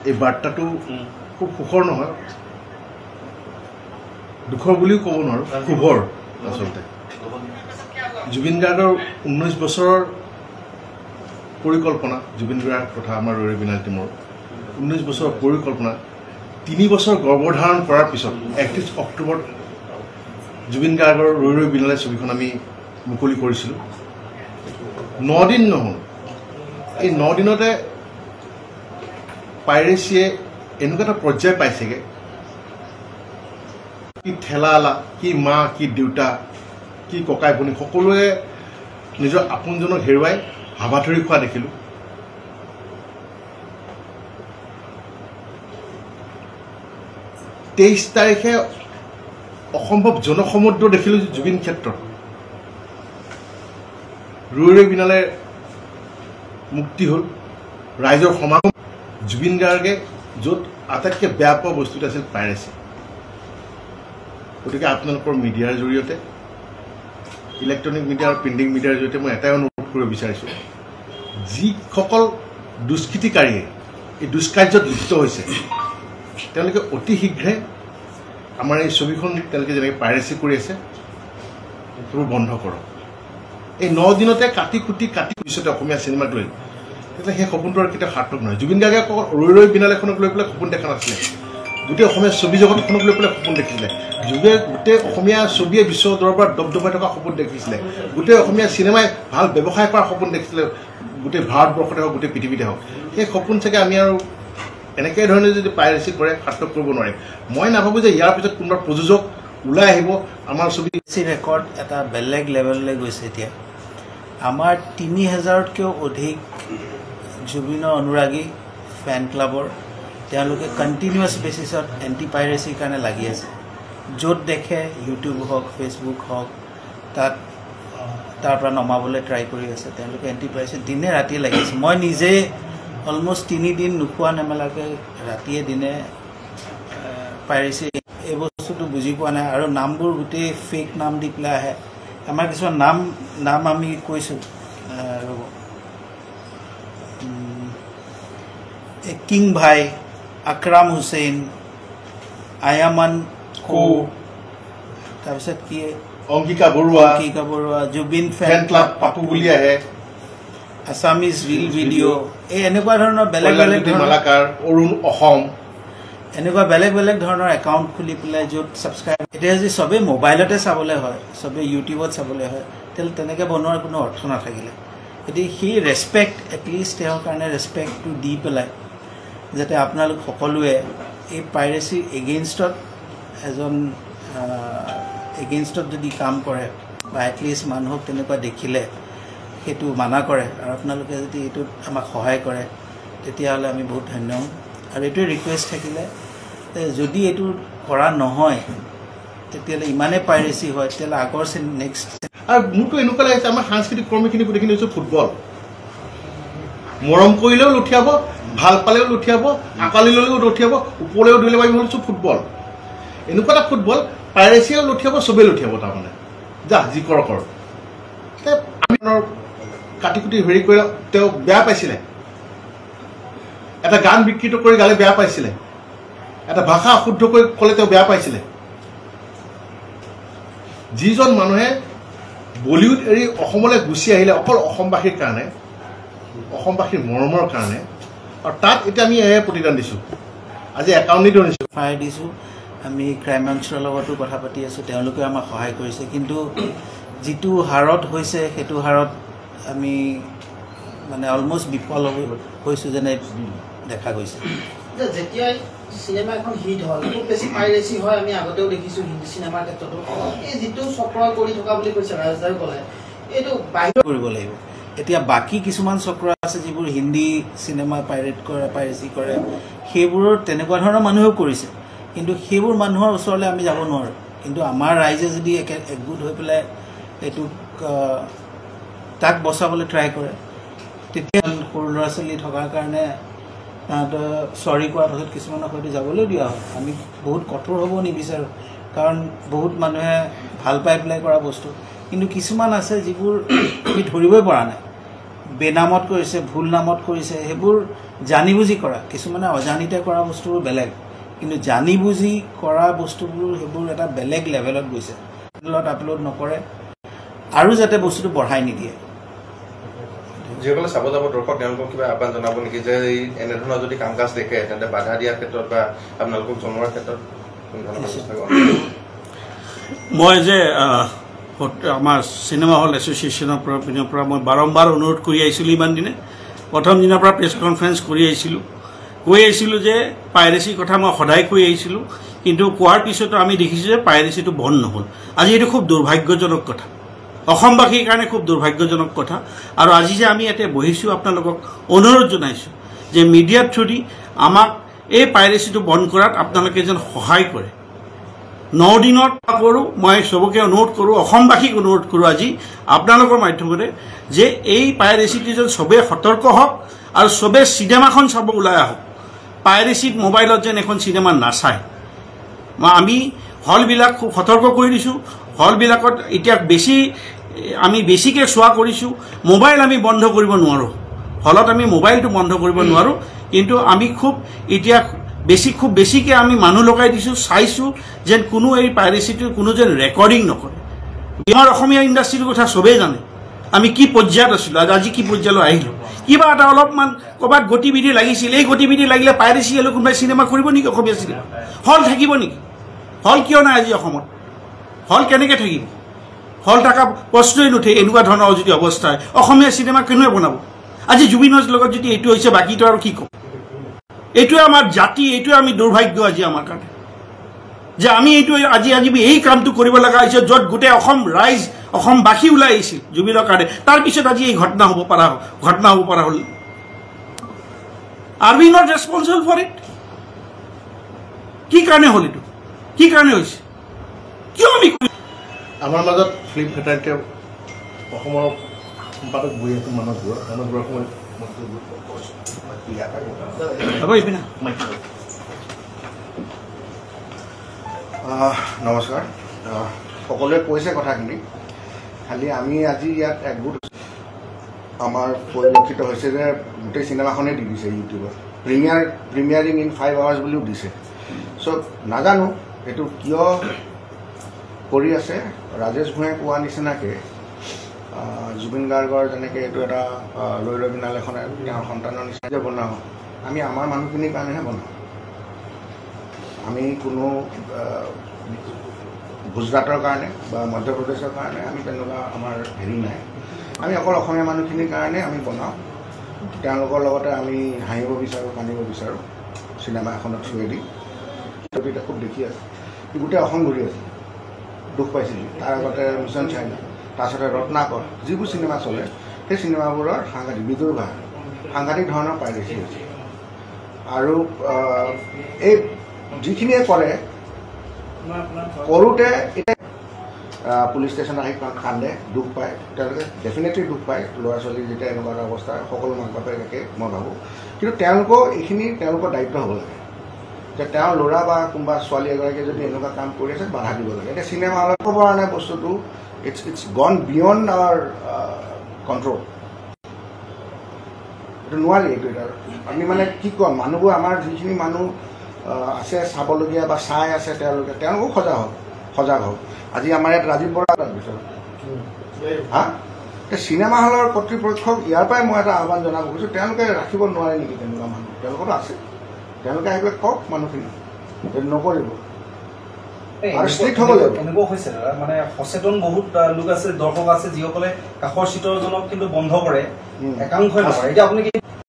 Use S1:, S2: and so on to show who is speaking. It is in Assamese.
S1: এই বাৰ্তাটো খুব সুখৰ নহয়, দুখৰ বুলিও ক'ব নোৱাৰোঁ, শুভৰ আচলতে। জুবিন গাৰ্গৰ 19 বছৰৰ পৰিকল্পনা, জুবিন গাৰ্গ তথা আমাৰ ৰৈ ৰৈ বিনালে টিমৰ 19 বছৰৰ পৰিকল্পনা 3 বছৰ গৰ্ভধাৰণ কৰাৰ পিছত 31 অক্টোবৰত জুবিন গাৰ্গৰ ৰৈ ৰৈ বিনালে ছবিখন আমি মুকলি কৰিছিলোঁ। 9 দিন নহ'ল, এই 9 দিনতে পাইৰেচিয়ে এনেকুৱা এটা পৰ্যায় পাইছেগৈ, কি ঠেলালা, কি মা, কি দেউতা, কি ককাই ভনী সকলোৱে নিজৰ আপোনজনক হেৰুৱাই হাবাথৰি খোৱা দেখিলোঁ। তেইছ তাৰিখে অসম্ভৱ জনসমুদ্ৰ দেখিলোঁ জুবিন ক্ষেত্ৰত। ৰৈ ৰৈ বিনালে মুক্তি হ'ল, ৰাইজৰ সমাগম। জুবিন গাৰ্গে য'ত আটাইতকৈ বেয়া পোৱা বস্তুটো আছিল পাইৰেচি। গতিকে আপোনালোকৰ মিডিয়াৰ জৰিয়তে, ইলেক্ট্ৰনিক মিডিয়া আৰু প্ৰিণ্টিং মিডিয়াৰ জৰিয়তে মই এটাই অনুৰোধ কৰিব বিচাৰিছোঁ, যিসকল দুষ্কৃতিকাৰীয়ে এই দুষ্কাৰ্যত লিপ্ত হৈছে তেওঁলোকে অতি শীঘ্ৰে আমাৰ এই ছবিখন তেওঁলোকে যেনেকৈ পাইৰেচি কৰি আছে সেইবোৰ বন্ধ কৰক। এই 9 দিনতে কাটি পিছতে অসমীয়া চিনেমাক লৈ তেতিয়া সেই সপোনটো আৰু কেতিয়াও সাৰ্থক নহয়। জুবিন গাৰ্গে অকল ৰৈ ৰৈ বিনালেখনক লৈ পেলাই সপোন দেখা নাছিলে, গোটেই অসমীয়া ছবি জগতখনক লৈ পেলাই সপোন দেখিছিলে। গোটেই অসমীয়া ছবিয়ে বিশ্ব দৰবাৰত দবদবাই থকা সপোন দেখিছিলে, গোটেই অসমীয়া চিনেমাই ভাল ব্যৱসায় কৰাৰ সপোন দেখিছিলে, গোটেই ভাৰতবৰ্ষতে হওক গোটেই পৃথিৱীতে হওক। সেই সপোন চাগে আমি আৰু এনেকৈ ধৰণে যদি পাইৰেচি কৰে সাৰ্থক কৰিব নোৱাৰিম। মই নাভাবোঁ যে ইয়াৰ পিছত কোনোবা প্ৰযোজক ওলাই আহিব আমাৰ ছবি
S2: ৰেকৰ্ড এটা বেলেগ লেভেললৈ গৈছে। এতিয়া আমাৰ 3000তকৈও অধিক জুবিনৰ অনুৰাগী ফেন ক্লাবৰ তেওঁলোকে কণ্টিনিউৱাছ বেচিছত এণ্টি পাইৰেচিৰ কাৰণে লাগি আছে। য'ত দেখে ইউটিউব হওক ফেচবুক হওক তাৰ পৰা নমাবলৈ ট্ৰাই কৰি আছে তেওঁলোকে এণ্টি পাইৰেচি দিনে ৰাতিয়ে লাগি আছে। মই নিজে অলমষ্ট 3 দিন নোখোৱা নেমেলাকৈ ৰাতিয়ে দিনে পাইৰেচি এই বস্তুটো বুজি পোৱা নাই। আৰু নামবোৰ গোটেই ফেক নাম দি পেলাই আহে। আমাৰ কিছুমান নাম আমি কৈছোঁ, কিং ভাই, আকৰাম হুছেইন, আয়ামান কৌ, তাৰপিছত কি
S1: অংকিকা বৰুৱা,
S2: জুবিন ফেন ক্লাব পাপু বুলি আহে, আছামিজ ৰিল ভিডিঅ', এই এনেকুৱা ধৰণৰ বেলেগ বেলেগ
S1: মালাকাৰ, অৰুণ অসম,
S2: এনেকুৱা বেলেগ বেলেগ ধৰণৰ একাউণ্ট খুলি পেলাই য'ত ছাবস্ক্ৰাইব। এতিয়া যদি চবেই মোবাইলতে চাবলৈ হয়, চবেই ইউটিউবত চাবলৈ হয়, তেতিয়াহ'লে তেনেকৈ বনোৱাৰ কোনো অৰ্থ নাথাকিলে। গতিকে সেই ৰেচপেক্ট এটলিষ্ট তেওঁৰ কাৰণে ৰেচপেক্টটো দি পেলাই যাতে আপোনালোক সকলোৱে এই পাইৰেচিৰ এগেইনষ্টত এগেইনষ্টত যদি কাম কৰে বা এটলিষ্ট মানুহক তেনেকুৱা দেখিলে সেইটো মানা কৰে আৰু আপোনালোকে যদি এইটোত আমাক সহায় কৰে তেতিয়াহ'লে আমি বহুত ধন্য হ'ম। আৰু এইটোৱে ৰিকুৱেষ্ট থাকিলে যদি এইটো কৰা নহয় তেতিয়াহ'লে ইমানেই পাইৰেচি হয় তেতিয়াহ'লে আগৰ নেক্সট।
S1: আৰু মোৰতো এনেকুৱা লাগিছে আমাৰ সাংস্কৃতিক কৰ্মীখিনি গোটেইখিনি হৈছে ফুটবল। মৰম কৰিলেও লঠিয়াব, ভাল পালেও লঠিয়াব, আঁকালি ল'লেও লঠিয়াব, ওপৰলৈও ধৰিলে পাৰিব হ'লেও ফুটবল। এনেকুৱা এটা ফুটবল পাইৰেচিয়েও লঠিয়াব, চবেই লঠিয়াব। তাৰমানে যি কৰ আমি কাটি কুটি হেৰি কৰি তেওঁ বেয়া পাইছিলে, এটা গান বিকৃত কৰি গালে বেয়া পাইছিলে, এটা ভাষা অশুদ্ধ কৰি ক'লে তেওঁ বেয়া পাইছিলে। যিজন মানুহে বলিউড এৰি অসমলৈ গুচি আহিলে অকল অসমবাসীৰ কাৰণে, অসমবাসীৰ মৰমৰ কাৰণে, আৰু তাত এতিয়া আমি এয়ে প্ৰতিদান দিছোঁ। আজি একাউণ্ট ধৰিছোঁ,
S2: সহায় দিছোঁ। আমি ক্ৰাইম ব্ৰাঞ্চৰ লগতো কথা পাতি আছোঁ, তেওঁলোকেও আমাক সহায় কৰিছে। কিন্তু যিটো হাৰত হৈছে সেইটো হাৰত আমি মানে অলমষ্ট বিফল হৈছোঁ যেনে দেখা গৈছে।
S3: যেতিয়াই চিনেমা এখন হিট হয় খুব বেছি পাইৰেচি হয়, আমি আগতেও দেখিছোঁ হিন্দী চিনেমাৰ ক্ষেত্ৰতো। এই যিটো চক্ৰ কৰি থকা বুলি কৈছে ৰাজদাৰ ক'লে, এইটো বাহিৰ
S2: কৰিব লাগিব। এতিয়া বাকী কিছুমান চক্ৰ আছে যিবোৰ হিন্দী চিনেমা পাইৰেচি কৰে, সেইবোৰৰ তেনেকুৱা ধৰণৰ মানুহেও কৰিছে। কিন্তু সেইবোৰ মানুহৰ ওচৰলৈ আমি যাব নোৱাৰোঁ। কিন্তু আমাৰ ৰাইজে যদি একগোট হৈ পেলাই এইটোক তাক বচাবলৈ ট্ৰাই কৰে তেতিয়া সৰু ল'ৰা ছোৱালী থকাৰ কাৰণে তাহাঁতে চৰি কোৱাৰ পাছত কিছুমানক হয়তো যাবলৈ দিয়া হয়। আমি বহুত কঠোৰ হ'ব নিবিচাৰোঁ, কাৰণ বহুত মানুহে ভাল পাই পেলাই কৰা বস্তু। কিন্তু কিছুমান আছে যিবোৰ আমি ধৰিবই পৰা নাই, বেনামত কৰিছে, ভুল নামত কৰিছে, সেইবোৰ জানি বুজি কৰা। কিছুমানে অজানিতে কৰা বস্তুবোৰ বেলেগ, কিন্তু জানি বুজি কৰা বস্তুবোৰ সেইবোৰ এটা বেলেগ লেভেলত গৈছে। আপলোড নকৰে আৰু যাতে বস্তুটো বঢ়াই নিদিয়ে।
S4: যিসকলে চাব যাব দৰ্শক তেওঁলোকক কিবা আহ্বান জনাব নেকি যে এই এনেধৰণৰ যদি কাম কাজ দেখে তেন্তে বাধা দিয়াৰ ক্ষেত্ৰত বা আপোনালোকক জনোৱাৰ ক্ষেত্ৰত
S5: মই যে আমাৰ চিনেমা হল এছ'চিয়েশ্যনৰ পৰা মই বাৰম্বাৰ অনুৰোধ কৰি আহিছিলোঁ ইমান দিনে। প্ৰথম দিনৰ পৰা প্ৰেছ কনফাৰেঞ্চ কৰি আহিছিলোঁ যে পাইৰেচিৰ কথা মই সদায় কৈ আহিছিলোঁ, কিন্তু কোৱাৰ পিছতো আমি দেখিছোঁ যে পাইৰেচিটো বন্ধ নহ'ল। আজি এইটো খুব দুৰ্ভাগ্যজনক কথা, অসমবাসীৰ কাৰণে খুব দুৰ্ভাগ্যজনক কথা। আৰু আজি যে আমি ইয়াতে বহিছোঁ, আপোনালোকক অনুৰোধ জনাইছোঁ যে মিডিয়াৰ থ্ৰুদি আমাক এই পাইৰেচিটো বন্ধ কৰাত আপোনালোকে যেন সহায় কৰে। 9 দিনত কৰোঁ, মই চবকে অনুৰোধ কৰোঁ, অসমবাসীক অনুৰোধ কৰোঁ আজি আপোনালোকৰ মাধ্যমেৰে যে এই পাইৰেচিটো যেন চবেই সতৰ্ক হওক আৰু চবেই চিনেমাখন চাব ওলাই আহক। পাইৰেচিত মোবাইলত যেন এখন চিনেমা নাচায়। আমি হলবিলাক খুব সতৰ্ক কৰি দিছোঁ। হলবিলাকত এতিয়া আমি বেছিকৈ চোৱা কৰিছোঁ। মোবাইল আমি বন্ধ কৰিব নোৱাৰোঁ, হলত আমি মোবাইলটো বন্ধ কৰিব নোৱাৰোঁ, কিন্তু আমি খুব বেছিকৈ আমি মানুহ লগাই দিছোঁ, চাইছোঁ যেন কোনো এই পাইৰেচিটোৰ কোনো যেন ৰেকৰ্ডিং নকৰে। আমাৰ অসমীয়া ইণ্ডাষ্ট্ৰিটোৰ কথা চবেই জানে আমি কি পৰ্যায়ত আছিলোঁ, আজি কি পৰ্যায়লৈ আহিলোঁ। কিবা এটা অলপমান ক'ৰবাত গতিবিধি লাগিছিল, এই গতিবিধি লাগিলে পাইৰেচি হ'লে কোনোবাই চিনেমা কৰিব নেকি? অসমীয়া চিনেমা হল থাকিব নেকি? হল কিয় নাই আজি অসমত? হল কেনেকৈ থাকিব? হল থকা প্ৰশ্নই নুঠে। এনেকুৱা ধৰণৰ যদি অৱস্থা হয়, অসমীয়া চিনেমা কেনেকৈ বনাব? আজি জুবিনৰ লগত যদি এইটো হৈছে, বাকীটো আৰু কি ক'ম? এইটোৱে আমাৰ জাতি, এইটোৱে আমি দুৰ্ভাগ্য আজি আমাৰ কাৰণে যে আমি আজি এই কামটো কৰিব লগা হৈছে, য'ত গোটেই অসম ৰাইজ, অসমবাসী ওলাই আহিছিল জুবিনৰ কাৰণে। তাৰপিছত আজি এই ঘটনা হ'ব পৰা হ'ল। Are we not responsible for it? কি কাৰণে হ'ল এইটো? কি কাৰণে হৈছে? কিয় আমি
S1: আমাৰ মাজত ফিল্ম ফেটাৰ্নিটিয়ে অসমৰ সম্পাদক বহি আছে মানস বৰুৱা নমস্কাৰ। সকলোৱে কৈছে কথাখিনি, খালি আমি আজি ইয়াত একগোট আমাৰ পৰিলক্ষিত হৈছে যে গোটেই চিনেমাখনেই দি দিছে ইউটিউবত, প্ৰিমিয়াৰিং ইন 5 hours বুলিও দিছে। চ' নাজানো এইটো কিয় কৰি আছে। ৰাজেশ ভূঞাই কোৱা নিচিনাকৈ জুবিন গাৰ্গৰ যেনেকৈ এইটো এটা লৈ বিনাল এখন তেওঁৰ সন্তানৰ নিচিনাকৈ বনাওঁ, আমি আমাৰ মানুহখিনিৰ কাৰণেহে বনাওঁ। আমি কোনো গুজৰাটৰ কাৰণে বা মধ্যপ্ৰদেশৰ কাৰণে আমি তেনেকুৱা আমাৰ হেৰি নাই। আমি অকল অসমীয়া মানুহখিনিৰ কাৰণে আমি বনাওঁ। তেওঁলোকৰ লগতে আমি হাঁহিব বিচাৰোঁ, কান্দিব বিচাৰোঁ চিনেমা এখনত থ্ৰুৱেদি। এতিয়া খুব দেখি আছে, গোটেই অসম ঘূৰি আছে, দুখ পাইছিলোঁ। তাৰ আগতে মিছন চাইনা, তাৰপিছতে ৰত্নাকৰ, যিবোৰ চিনেমা চলে সেই চিনেমাবোৰৰ সাংঘাতিক বিদুৰ্ভাৰ সাংঘাতিক ধৰণৰ পাইৰেচি হৈছে। আৰু এই যিখিনিয়ে কৰে কৰোঁতে এতিয়া পুলিচ ষ্টেচন আহি কান্দে, দুখ পায়, তেওঁলোকে ডেফিনেটলি দুখ পায়। ল'ৰা ছোৱালী যেতিয়া এনেকুৱা এটা অৱস্থা, সকলো মাক বাপেক একে মই ভাবোঁ। কিন্তু তেওঁলোকৰ এইখিনি তেওঁলোকৰ দায়িত্ব হ'ব লাগে যে তেওঁৰ ল'ৰা বা কোনোবা ছোৱালী এগৰাকীয়ে যদি এনেকুৱা কাম কৰি আছে বাধা দিব লাগে। এতিয়া চিনেমা হলত ক'ব পৰা নাই বস্তুটো, ইটছ গন বিয়ণ্ড আৱাৰ কণ্ট্ৰল। এইটো নোৱাৰি। এইটো এটা আমি মানে কি ক'ম, মানুহবোৰ আমাৰ যিখিনি মানুহ আছে চাবলগীয়া বা চাই আছে, তেওঁলোকো সজাগ হওক। আজি আমাৰ ইয়াত ৰাজীৱ বৰা তাৰপিছত এতিয়া চিনেমা হলৰ কৰ্তৃপক্ষক ইয়াৰ পৰাই মই এটা আহ্বান জনাব খুজিছোঁ, তেওঁলোকে ৰাখিব নোৱাৰে নেকি তেনেকুৱা মানুহ? তেওঁলোকতো আছে, তেওঁলোকে আহি পেলাই কওক মানুহখিনি নকৰিব আৰু ষ্ট্ৰিক্ট হ'ব লাগিব।
S6: এনেকুৱা হৈছে মানে সচেতন বহুত লোক আছে, দৰ্শক আছে, যিসকলে কাষৰ চিটৰজনক কিন্তু বন্ধ কৰে, একাংশই নকৰে। এতিয়া আপুনি